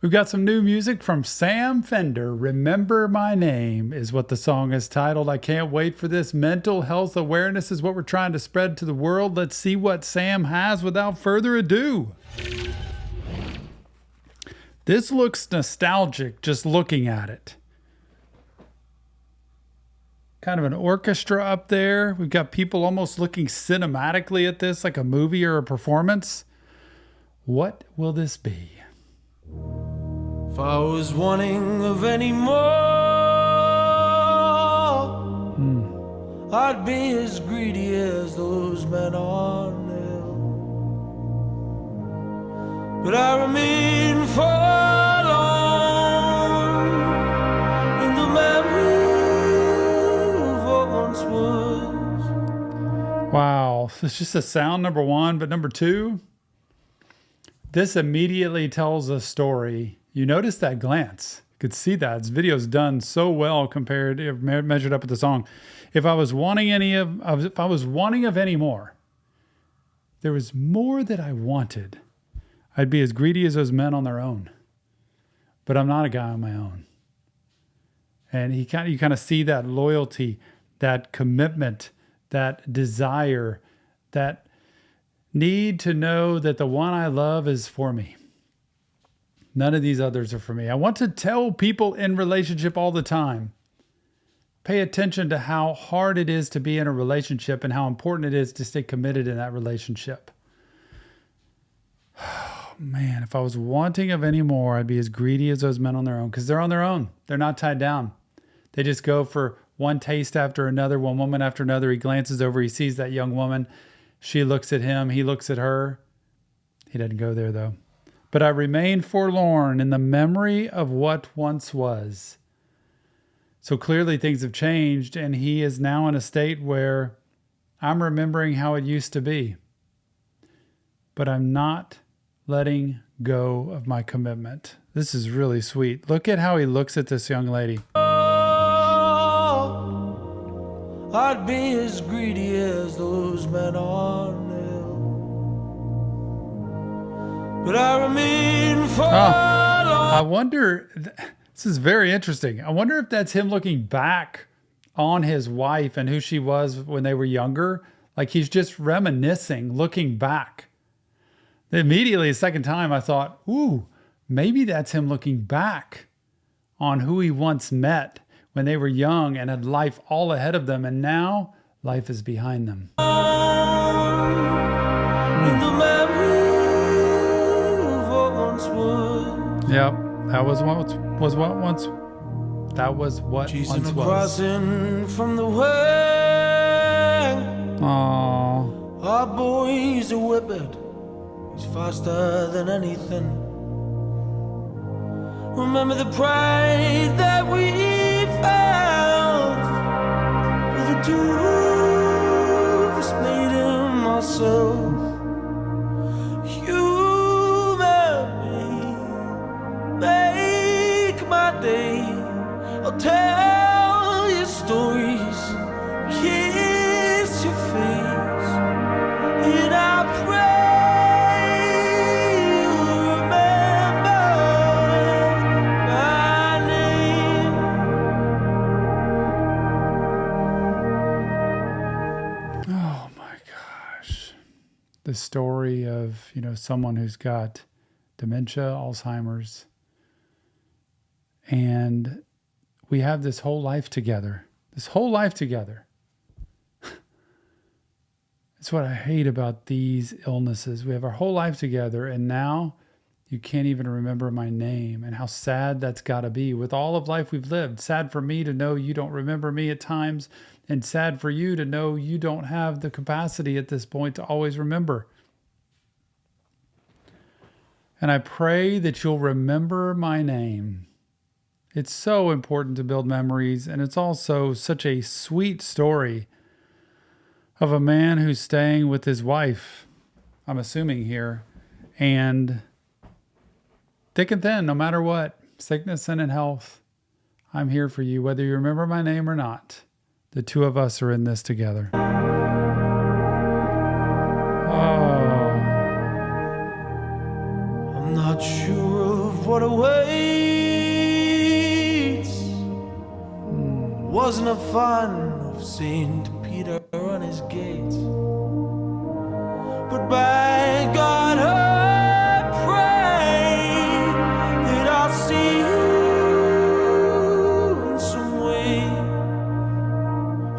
We've got some new music from Sam Fender. Remember My Name is what the song is titled. I can't wait for this. Mental health awareness is what we're trying to spread to the world. Let's see what Sam has without further ado. This looks nostalgic just looking at it. Kind of an orchestra up there. We've got people almost looking cinematically at this like a movie or a performance. What will this be? If I was wanting of any more, I'd be as greedy as those men on the hill. But I remain forlorn in the memory of what once was. Wow, it's just a sound, number one, but number two, this immediately tells a story. You notice that glance. You could see that. This video's done so well compared, measured up with the song. If I was wanting of any more, there was more that I wanted, I'd be as greedy as those men on their own. But I'm not a guy on my own. And you kind of see that loyalty, that commitment, that desire, that need to know that the one I love is for me. None of these others are for me. I want to tell people in relationship all the time, pay attention to how hard it is to be in a relationship and how important it is to stay committed in that relationship. Oh, man, if I was wanting of any more, I'd be as greedy as those men on their own, because they're on their own. They're not tied down. They just go for one taste after another, one woman after another. He glances over, he sees that young woman. She looks at him, he looks at her. He doesn't go there though. But I remain forlorn in the memory of what once was. So clearly things have changed, and he is now in a state where I'm remembering how it used to be. But I'm not letting go of my commitment. This is really sweet. Look at how he looks at this young lady. Oh, I'd be as greedy as those men on the hill. But I remain forlorn. I wonder, this is very interesting. I wonder if that's him looking back on his wife and who she was when they were younger. Like he's just reminiscing, looking back. Immediately, the second time, I thought, ooh, maybe that's him looking back on who he once met when they were young and had life all ahead of them. And now life is behind them. Yep, that was what once was. Crossing from the way. Aww. Our boy's a whippet. He's faster than anything. Remember the pride that we felt for the two of us made him ourselves. You make my day. I'll tell you stories, kiss your face, and I pray you'll remember my name. Oh my gosh. The story of, someone who's got dementia, Alzheimer's, and we have this whole life together. It's what I hate about these illnesses. We have our whole life together, and now you can't even remember my name, and how sad that's got to be with all of life we've lived. Sad for me to know you don't remember me at times, and sad for you to know you don't have the capacity at this point to always remember. And I pray that you'll remember my name. It's so important to build memories, and it's also such a sweet story of a man who's staying with his wife, I'm assuming here, and thick and thin, no matter what, sickness and in health, I'm here for you, whether you remember my name or not. The two of us are in this together. I'm not sure of what awaits. waits. Wasn't a fan of St. Peter on his gates, but by God I pray that I'll see you in some way.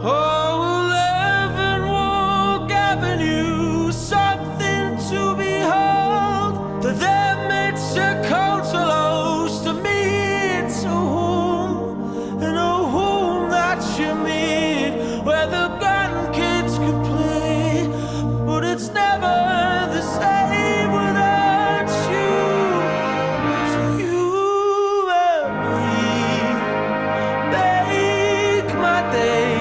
Oh, Leavenworth Avenue, something to behold. To them it's a council house, to me it's a home, and a home that you made where the grandkids could play. But it's never the same without you. So you and me make my day.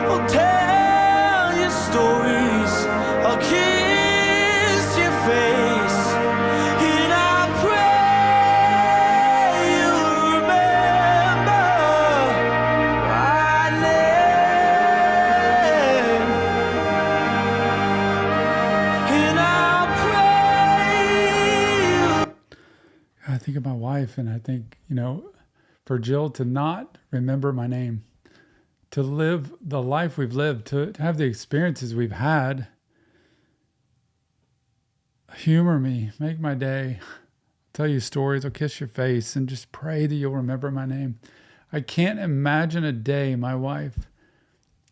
I'll tell you stories, I'll kiss your face, and I pray you'll remember my name. And I'll pray. I think of my wife, and I think, for Jill to not remember my name, to live the life we've lived, to have the experiences we've had. Humor me, make my day, tell you stories, I'll kiss your face, and just pray that you'll remember my name. I can't imagine a day my wife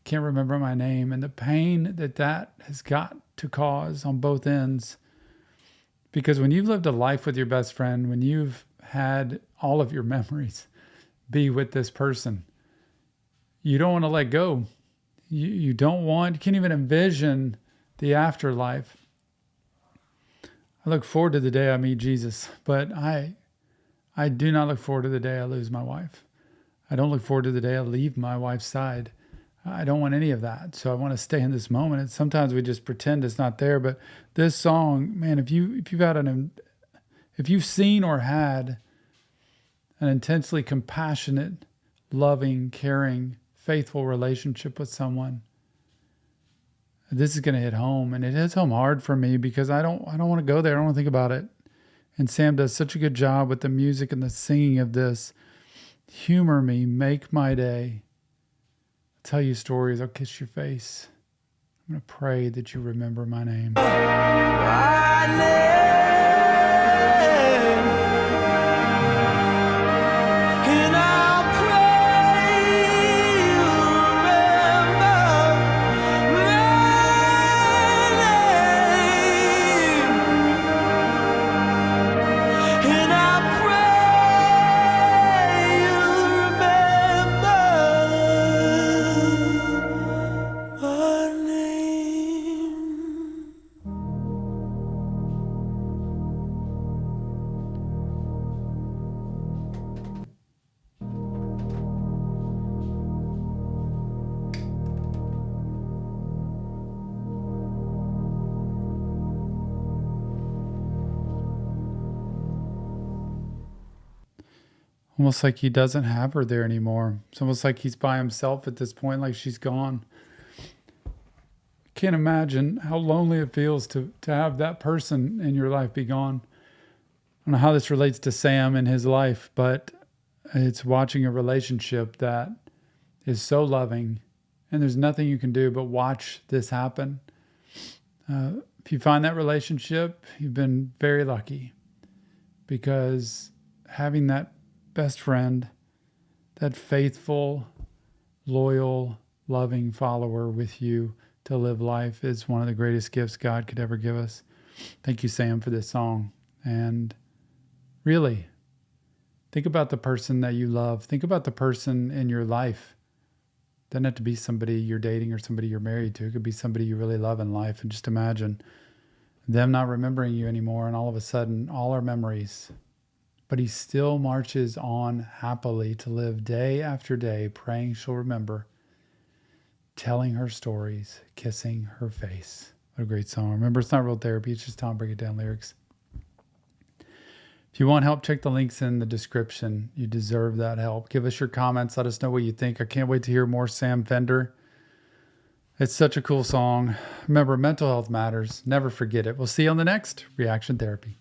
can't remember my name, and the pain that has got to cause on both ends. Because when you've lived a life with your best friend, when you've had all of your memories be with this person, you don't want to let go. You can't even envision the afterlife. I look forward to the day I meet Jesus, but I do not look forward to the day I lose my wife. I don't look forward to the day I leave my wife's side. I don't want any of that. So I want to stay in this moment. And sometimes we just pretend it's not there. But this song, man, if you've seen or had an intensely compassionate, loving, caring, faithful relationship with someone, this is going to hit home. And it hits home hard for me because I don't want to go there. I don't want to think about it. And Sam does such a good job with the music and the singing of this. Humor me, make my day. I'll tell you stories, I'll kiss your face. I'm going to pray that you remember my name. My name. And I'll pray you remember my name. And I'll pray you remember my name. Almost like he doesn't have her there anymore. It's almost like he's by himself at this point, like she's gone. Can't imagine how lonely it feels to have that person in your life be gone. I don't know how this relates to Sam and his life, but it's watching a relationship that is so loving, and there's nothing you can do but watch this happen. If you find that relationship, you've been very lucky, because having that best friend, that faithful, loyal, loving follower with you to live life is one of the greatest gifts God could ever give us. Thank you, Sam, for this song. And really, think about the person that you love. Think about the person in your life. It doesn't have to be somebody you're dating or somebody you're married to. It could be somebody you really love in life. And just imagine them not remembering you anymore, and all of a sudden, all our memories. But he still marches on happily to live day after day, praying she'll remember, telling her stories, kissing her face. What a great song. Remember, it's not real therapy. It's just Tom Break It Down lyrics. If you want help, check the links in the description. You deserve that help. Give us your comments. Let us know what you think. I can't wait to hear more Sam Fender. It's such a cool song. Remember, mental health matters. Never forget it. We'll see you on the next Reaction Therapy.